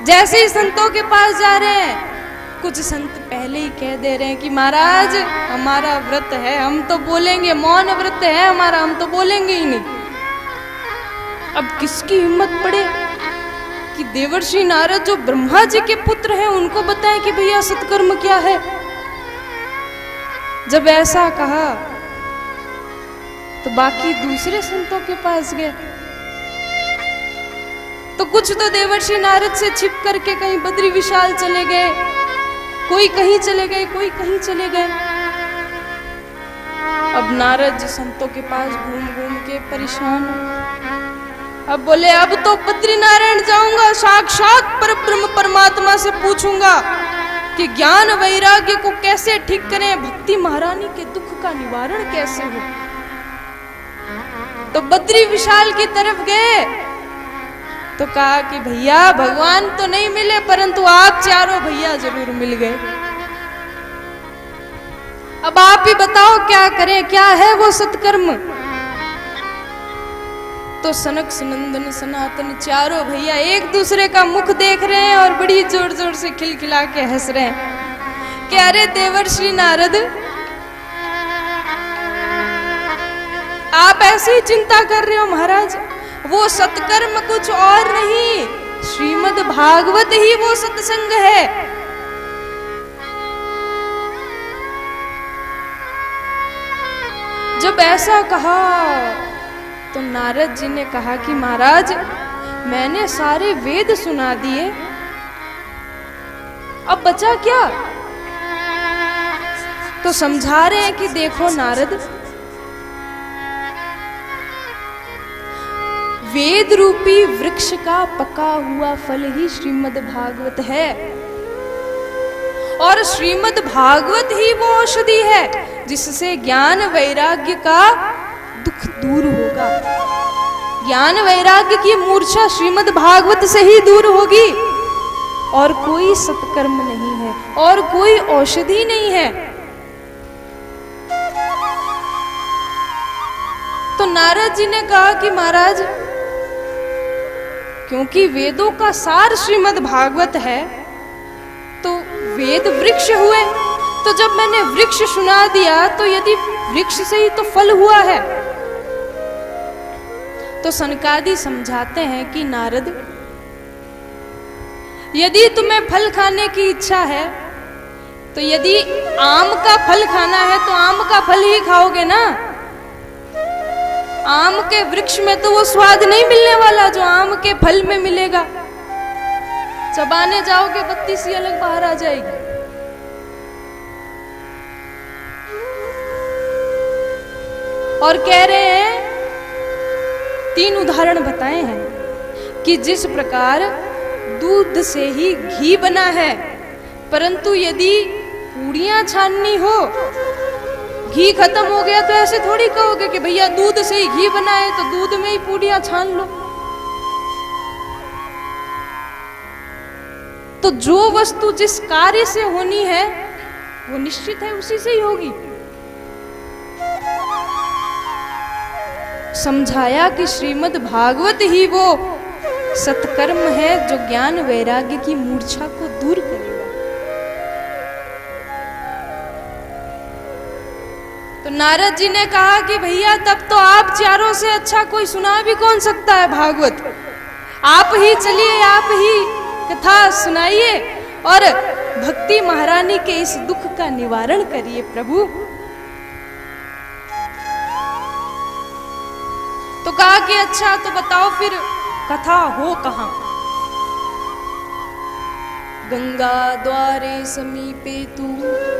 जैसे ही संतों के पास जा रहे हैं, कुछ संत पहले ही कह दे रहे हैं कि महाराज हमारा व्रत है, हम तो बोलेंगे, मौन व्रत है हमारा, हम तो बोलेंगे ही नहीं। अब किसकी हिम्मत पड़े कि देवर्षि नारद जो ब्रह्मा जी के पुत्र हैं उनको बताएं कि भैया सत्कर्म क्या है। जब ऐसा कहा तो बाकी दूसरे संतों के पास गए, तो कुछ तो देवर्षि नारद से छिप करके कहीं बद्री विशाल चले गए, कोई कहीं चले गए, कोई कहीं चले गए। अब नारद जी संतों के पास घूम घूम के परेशान। अब बोले अब तो बद्रीनारायण जाऊंगा, साक्षात परब्रह्म परमात्मा से पूछूंगा कि ज्ञान वैराग्य को कैसे ठीक करें, भक्ति महारानी के दुख का निवारण कैसे हो। तो बद्री विशाल की तरफ गए तो कहा कि भैया भगवान तो नहीं मिले, परंतु आप चारों भैया जरूर मिल गए। अब आप ही बताओ क्या करें, क्या है वो सत्कर्म। तो सनक सनंदन सनातन चारों भैया एक दूसरे का मुख देख रहे हैं और बड़ी जोर जोर से खिलखिला के हंस रहे हैं कि अरे देवर्षि नारद, आप ऐसे ही चिंता कर रहे हो महाराज, वो सत्कर्म कुछ और नहीं, श्रीमद् भागवत ही वो सत्संग है। जब ऐसा कहा तो नारद जी ने कहा कि महाराज मैंने सारे वेद सुना दिए, अब बचा क्या। तो समझा रहे हैं कि देखो नारद, वेद रूपी वृक्ष का पका हुआ फल ही श्रीमद् भागवत है, और श्रीमद् भागवत ही वो औषधि है जिससे ज्ञान वैराग्य का दुख दूर होगा। ज्ञान वैराग्य की मूर्छा श्रीमद् भागवत से ही दूर होगी, और कोई सत्कर्म नहीं है, और कोई औषधि नहीं है। तो नारद जी ने कहा कि महाराज क्योंकि वेदों का सार श्रीमद् भागवत है, तो वेद वृक्ष हुए, तो जब मैंने वृक्ष सुना दिया तो यदि वृक्ष से ही तो फल हुआ है। तो सनकादि समझाते हैं कि नारद, यदि तुम्हें फल खाने की इच्छा है तो यदि आम का फल खाना है तो आम का फल ही खाओगे ना। आम के वृक्ष में तो वो स्वाद नहीं मिलने वाला जो आम के फल में मिलेगा। चबाने जाओगे बत्ती सी अलग बाहर आ जाएगी। और कह रहे हैं, 3 उदाहरण बताए हैं कि जिस प्रकार दूध से ही घी बना है, परंतु यदि पूड़ियां छाननी हो, घी खत्म हो गया तो ऐसे थोड़ी कहोगे कि भैया दूध से ही घी बना है तो दूध में ही पूड़ियां छान लो। तो जो वस्तु जिस कार्य से होनी है वो निश्चित है उसी से ही होगी। समझाया कि श्रीमद् भागवत ही वो सत्कर्म है जो ज्ञान वैराग्य की मूर्छा को दूर करेगा। तो नारद जी ने कहा कि भैया तब तो आप चारों से अच्छा कोई सुना भी कौन सकता है भागवत। आप ही चलिए, आप ही कथा सुनाइए और भक्ति महारानी के इस दुख का निवारण करिए प्रभु। तो कहा कि अच्छा तो बताओ फिर कथा हो कहां। गंगा द्वारे समीपे तू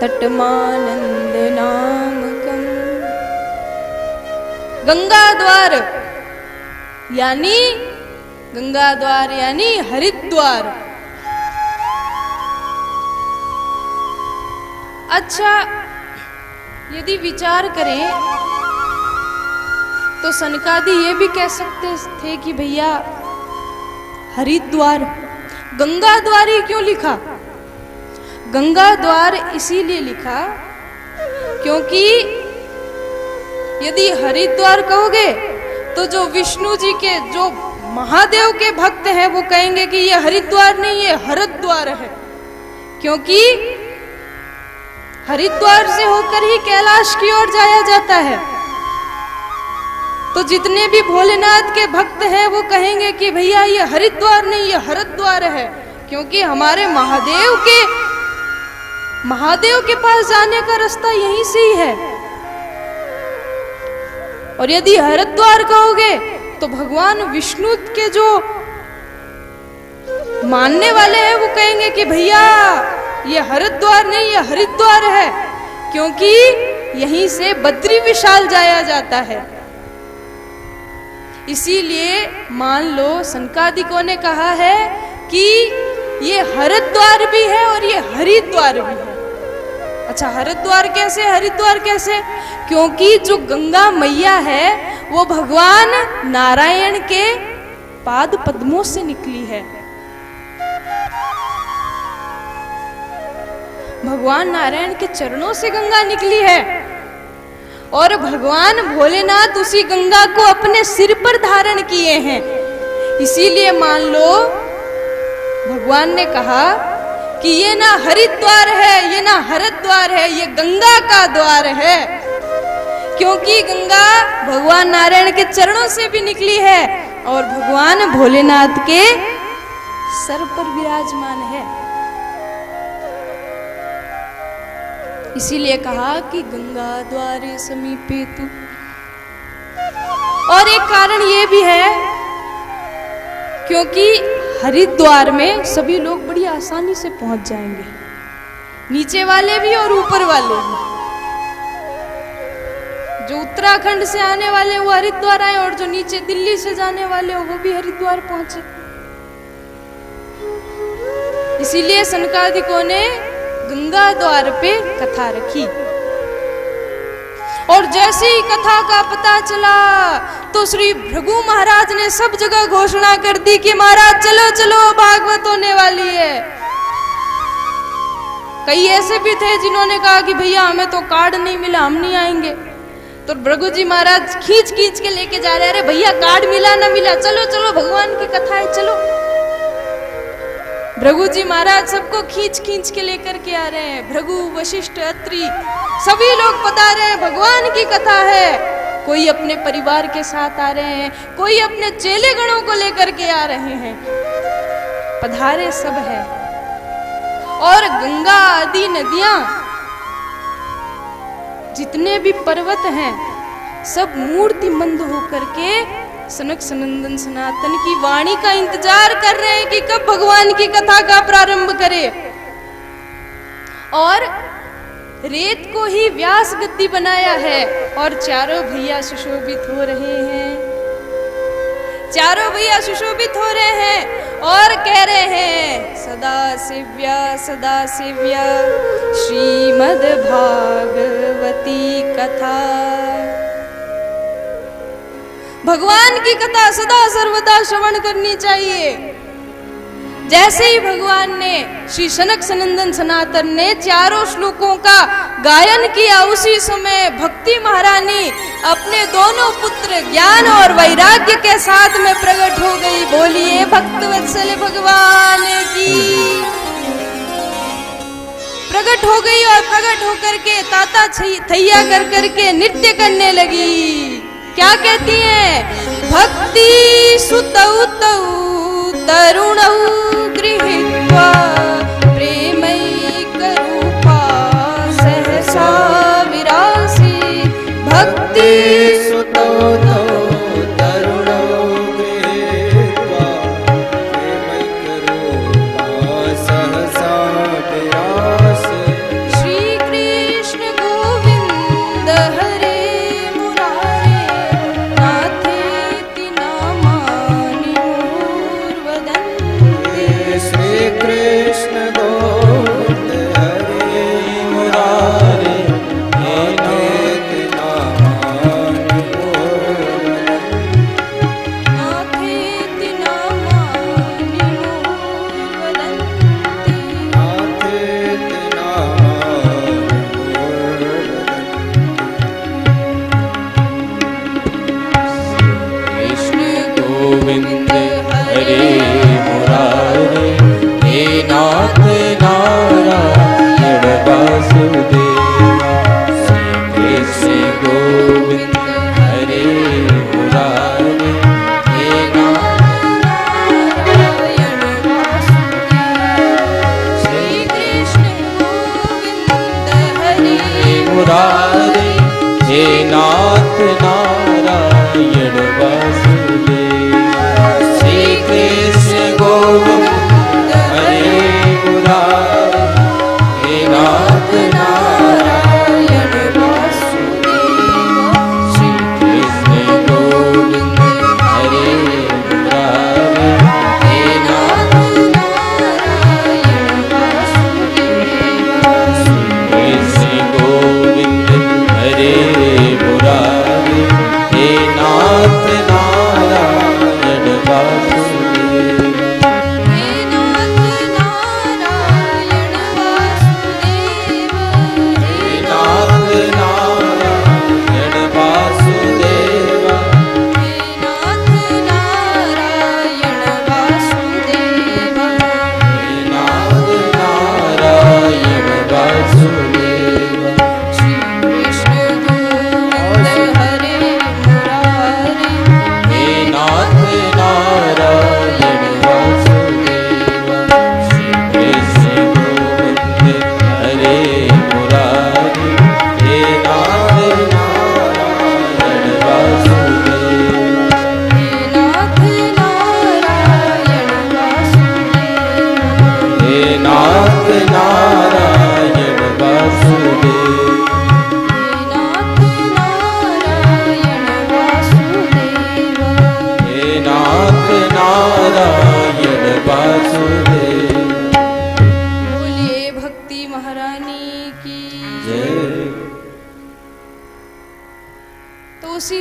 तटमानंद नामकम। गंगा द्वार यानी गंगा द्वार यानी हरिद्वार। अच्छा यदि विचार करें तो सनकादि ये भी कह सकते थे कि भैया हरिद्वार, गंगा द्वार ही क्यों लिखा। गंगा द्वार इसीलिए लिखा क्योंकि यदि हरिद्वार कहोगे तो जो विष्णु जी के जो महादेव के भक्त हैं वो कहेंगे कि ये हरिद्वार नहीं, ये हरद्वार है, क्योंकि हरिद्वार से होकर ही कैलाश की ओर जाया जाता है। तो जितने भी भोलेनाथ के भक्त हैं वो कहेंगे कि भैया ये हरिद्वार नहीं, ये हरद्वार है, क्योंकि हमारे महादेव के पास जाने का रास्ता यहीं से ही है। और यदि हरिद्वार कहोगे तो भगवान विष्णु के जो मानने वाले हैं वो कहेंगे कि भैया ये हरिद्वार नहीं, ये हरिद्वार है, क्योंकि यहीं से बद्री विशाल जाया जाता है। इसीलिए मान लो सनकादिकों ने कहा है कि ये हरिद्वार भी है और ये हरिद्वार भी है। अच्छा, हरिद्वार कैसे, हरिद्वार कैसे? क्योंकि जो गंगा मैया है वो भगवान नारायण के पाद पद्मों से निकली है। भगवान नारायण के चरणों से गंगा निकली है और भगवान भोलेनाथ उसी गंगा को अपने सिर पर धारण किए हैं। इसीलिए मान लो भगवान ने कहा कि ये ना हरिद्वार है, ये ना हरिद्वार है, ये गंगा का द्वार है, क्योंकि गंगा भगवान नारायण के चरणों से भी निकली है और भगवान भोलेनाथ के सर पर विराजमान है। इसीलिए कहा कि गंगा द्वारे समीपे तू। और एक कारण ये भी है क्योंकि हरिद्वार में सभी लोग बड़ी आसानी से पहुंच जाएंगे, नीचे वाले भी और ऊपर वाले भी। जो उत्तराखंड से आने वाले वो हरिद्वार आए और जो नीचे दिल्ली से जाने वाले हो वो भी हरिद्वार पहुंचे। इसीलिए सनकादिकों ने गंगा द्वार पे कथा रखी। और जैसे ही कथा का पता चला तो श्री भृगु महाराज ने सब जगह घोषणा कर दी कि महाराज चलो चलो भागवत होने वाली है। कई ऐसे भी थे जिन्होंने कहा कि भैया हमें तो कार्ड नहीं मिला, हम नहीं आएंगे। तो भृगु जी महाराज खींच खींच के लेके जा रहे, अरे भैया कार्ड मिला ना मिला, चलो चलो भगवान की कथा है चलो। भृगु जी महाराज सबको खींच खींच के लेकर के आ रहे हैं। भृगु, वशिष्ठ, अत्रि सभी लोग बता रहे हैं भगवान की कथा है। कोई अपने परिवार के साथ आ रहे हैं, कोई अपने चेले गणों को लेकर के आ रहे हैं, पधारे सब है। और गंगा आदि नदियां, जितने भी पर्वत हैं, सब मूर्ति मंद होकर के सनक सनंदन सनातन की वाणी का इंतजार कर रहे हैं कि कब भगवान की कथा का प्रारंभ करे। और रेत को ही व्यास गद्दी बनाया है और चारों भैया सुशोभित हो रहे हैं, चारों भैया सुशोभित हो रहे हैं और कह रहे हैं सदा सेव्या श्रीमद् भागवती कथा। भगवान की कथा सदा सर्वदा श्रवण करनी चाहिए। जैसे ही भगवान ने श्री सनक सनंदन सनातन ने चारों श्लोकों का गायन किया, उसी समय भक्ति महारानी अपने दोनों पुत्र ज्ञान और वैराग्य के साथ में प्रकट हो गई। बोलिए भक्तवत्सल भगवान की। प्रकट हो गई और प्रकट होकर के ताता थैया कर करके नृत्य करने लगी। क्या कहती हैं? भक्ति सुतौ तौ तरुणौ गृहीत्वा प्रेमैक रूपा सहसा विरासी। भक्ति सुतौ तौ तरुणौ गृहीत्वा प्रेमैक रूपा सहसा विरासी। श्री कृष्ण गोविंद हरे मुरारे नाथेति नामानि मूर्वदन्।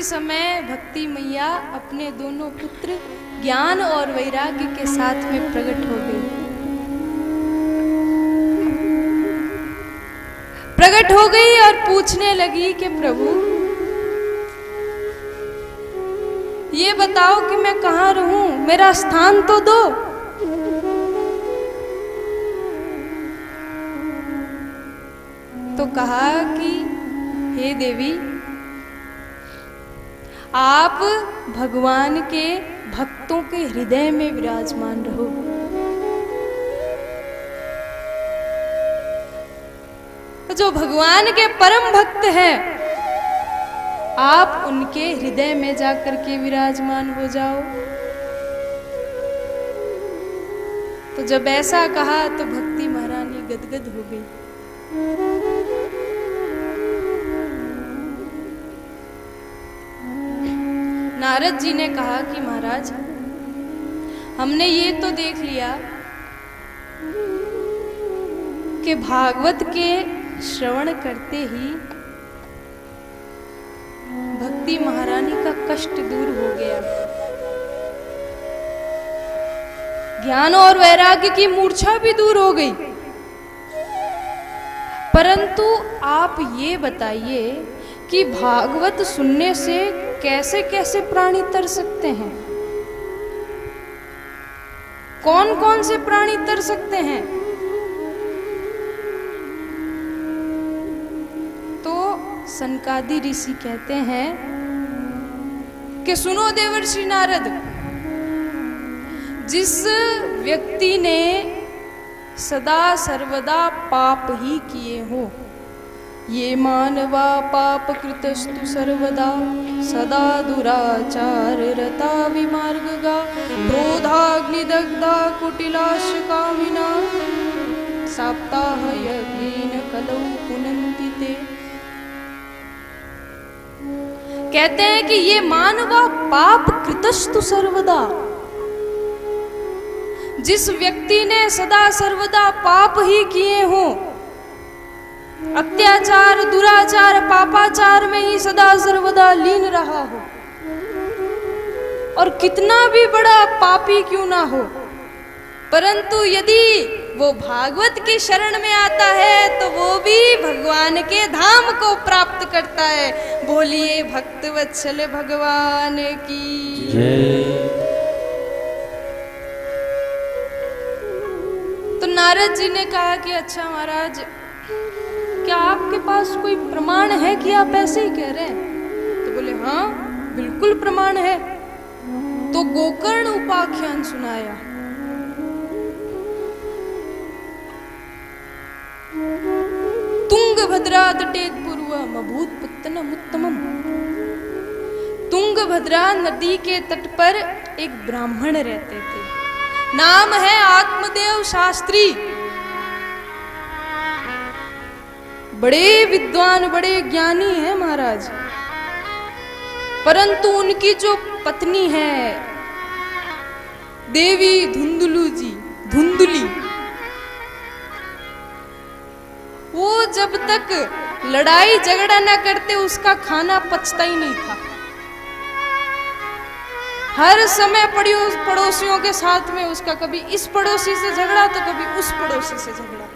समय भक्ति मैया अपने दोनों पुत्र ज्ञान और वैराग्य के साथ में प्रकट हो गई। प्रकट हो गई और पूछने लगी कि प्रभु ये बताओ कि मैं कहाँ रहूं, मेरा स्थान तो दो। तो कहा कि हे देवी, आप भगवान के भक्तों के हृदय में विराजमान रहो। जो भगवान के परम भक्त हैं, आप उनके हृदय में जाकर के विराजमान हो जाओ। तो जब ऐसा कहा तो भक्ति महारानी गदगद हो गई। नारद जी ने कहा कि महाराज, हमने ये तो देख लिया कि भागवत के श्रवण करते ही भक्ति महारानी का कष्ट दूर हो गया, ज्ञान और वैराग्य की मूर्छा भी दूर हो गई। परंतु आप ये बताइए कि भागवत सुनने से कैसे कैसे प्राणी तर सकते हैं? कौन कौन से प्राणी तर सकते हैं? तो सनकादि ऋषि कहते हैं कि सुनो देवर्षि नारद, जिस व्यक्ति ने सदा सर्वदा पाप ही किए हो, ये मानवा पाप कृतस्तु सर्वदा सदा दुराचार रता विमार्गगा क्रोधाग्निदग्धा कुटिलाश कामिना साप्ताह यज्ञेन कलौ पुनन्ति ते। कहते हैं कि ये मानवा पाप कृतस्तु सर्वदा, जिस व्यक्ति ने सदा सर्वदा पाप ही किए हो, अत्याचार दुराचार पापाचार में ही सदा सर्वदा लीन रहा हो, और कितना भी बड़ा पापी क्यों ना हो, परंतु यदि वो भागवत की शरण में आता है तो वो भी भगवान के धाम को प्राप्त करता है। बोलिए भक्त वत्सल भगवान की जय। तो नारद जी ने कहा कि अच्छा महाराज, क्या आपके पास कोई प्रमाण है कि आप ऐसे ही कह रहे हैं? तो बोले हाँ बिल्कुल प्रमाण है। तो गोकर्ण उपाख्यान सुनाया। तुंगभद्रा तटे पूर्वम अभूत पुत्तनम उत्तमम। तुंगभद्रा नदी के तट पर एक ब्राह्मण रहते थे, नाम है आत्मदेव शास्त्री। बड़े विद्वान बड़े ज्ञानी हैं महाराज, परंतु उनकी जो पत्नी है देवी धुंधुली, वो जब तक लड़ाई झगड़ा न करते उसका खाना पचता ही नहीं था। हर समय पड़ोसियों के साथ में उसका कभी इस पड़ोसी से झगड़ा तो कभी उस पड़ोसी से झगड़ा,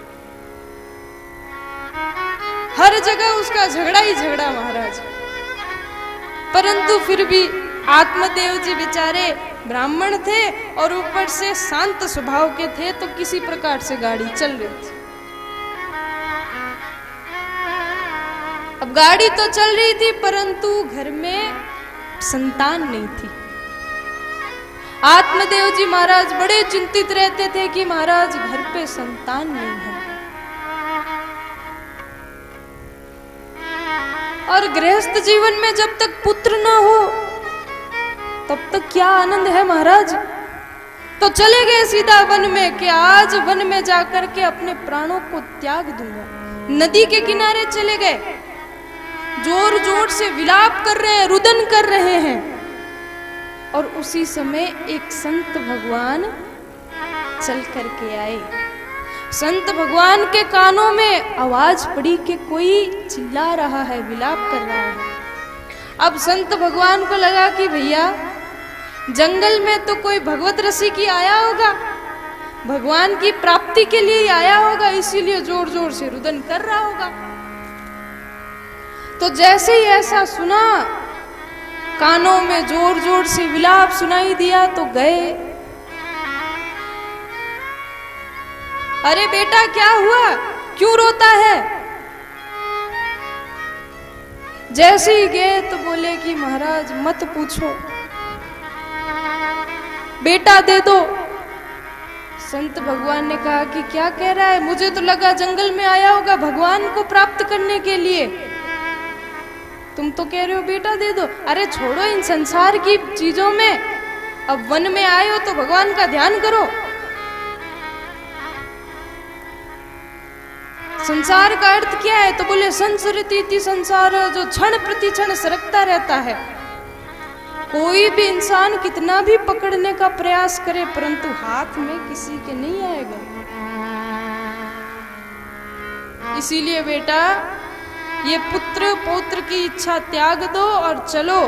हर जगह उसका झगड़ा ही झगड़ा महाराज। परंतु फिर भी आत्मदेव जी बेचारे ब्राह्मण थे और ऊपर से शांत स्वभाव के थे, तो किसी प्रकार से गाड़ी चल रही थी। अब गाड़ी तो चल रही थी परंतु घर में संतान नहीं थी। आत्मदेव जी महाराज बड़े चिंतित रहते थे कि महाराज घर पे संतान नहीं है। और गृहस्थ जीवन में जब तक पुत्र ना हो तब तक क्या आनंद है महाराज। तो चले गए सीधा वन में कि आज वन में जाकर के अपने प्राणों को त्याग दूंगा। नदी के किनारे चले गए, जोर जोर से विलाप कर रहे हैं, रुदन कर रहे हैं। और उसी समय एक संत भगवान चल करके आए। संत भगवान के कानों में आवाज पड़ी कि कोई चिल्ला रहा है, विलाप कर रहा है। अब संत भगवान को लगा कि भैया जंगल में तो कोई भगवत ऋषि की आया होगा, भगवान की प्राप्ति के लिए ही आया होगा, इसीलिए जोर जोर से रुदन कर रहा होगा। तो जैसे ही ऐसा सुना, कानों में जोर जोर से विलाप सुनाई दिया तो गए। अरे बेटा क्या हुआ, क्यों रोता है? जैसे ही गए तो बोले कि महाराज मत पूछो, बेटा दे दो। संत भगवान ने कहा कि क्या कह रहा है, मुझे तो लगा जंगल में आया होगा भगवान को प्राप्त करने के लिए, तुम तो कह रहे हो बेटा दे दो। अरे छोड़ो इन संसार की चीजों में, अब वन में आए हो तो भगवान का ध्यान करो। संसार का अर्थ क्या है? तो बोले संसरती संसार, जो क्षण प्रति क्षण सरकता रहता है। कोई भी इंसान कितना भी पकड़ने का प्रयास करे परंतु हाथ में किसी के नहीं आएगा। इसीलिए बेटा ये पुत्र पौत्र की इच्छा त्याग दो और चलो